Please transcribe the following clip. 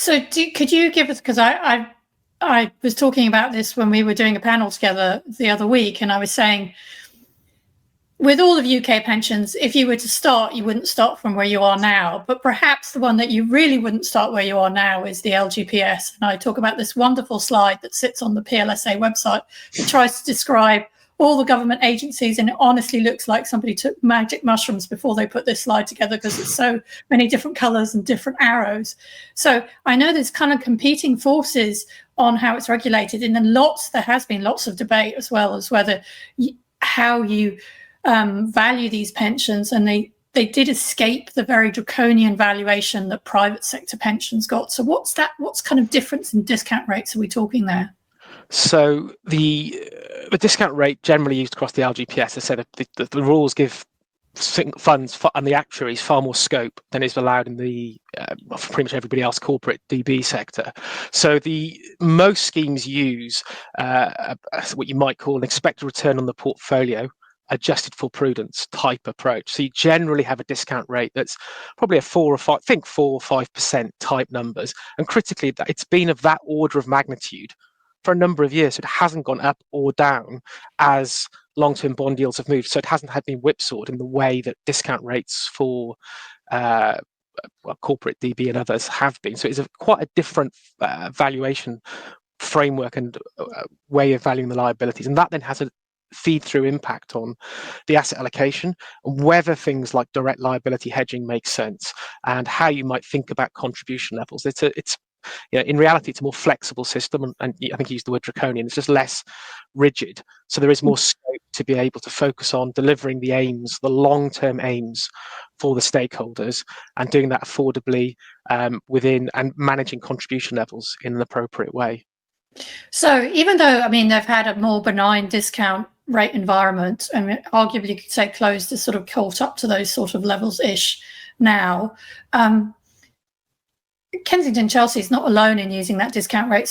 So could you give us, because I was talking about this when we were doing a panel together the other week, and I was saying, with all of UK pensions, if you were to start, you wouldn't start from where you are now, but perhaps the one that you really wouldn't start where you are now is the LGPS. And I talk about this wonderful slide that sits on the PLSA website that tries to describe all the government agencies, and it honestly looks like somebody took magic mushrooms before they put this slide together, because it's so many different colors and different arrows. So I know there's kind of competing forces on how it's regulated, and then there has been lots of debate as well as whether how you value these pensions, and they did escape the very draconian valuation that private sector pensions got. So what's kind of difference in discount rates are we talking there? So the discount rate generally used across the LGPS, I said, the rules give funds and the actuaries far more scope than is allowed in the pretty much everybody else corporate DB sector. So the most schemes use what you might call an expected return on the portfolio adjusted for prudence type approach. So you generally have a discount rate that's probably a 4 or 5% type numbers, and critically it's been of that order of magnitude for a number of years. So it hasn't gone up or down as long-term bond yields have moved. So it hasn't been whipsawed in the way that discount rates for corporate DB and others have been. So it's quite a different valuation framework and way of valuing the liabilities, and that then has a feed-through impact on the asset allocation and whether things like direct liability hedging make sense and how you might think about contribution levels. It's in reality, it's a more flexible system, and I think you used the word draconian. It's just less rigid. So there is more scope to be able to focus on delivering the aims, the long-term aims for the stakeholders, and doing that affordably within and managing contribution levels in an appropriate way. So even though, I mean, they've had a more benign discount rate environment, I mean, arguably you could say closed is sort of caught up to those sort of levels-ish now. Kensington Chelsea is not alone in using that discount rate.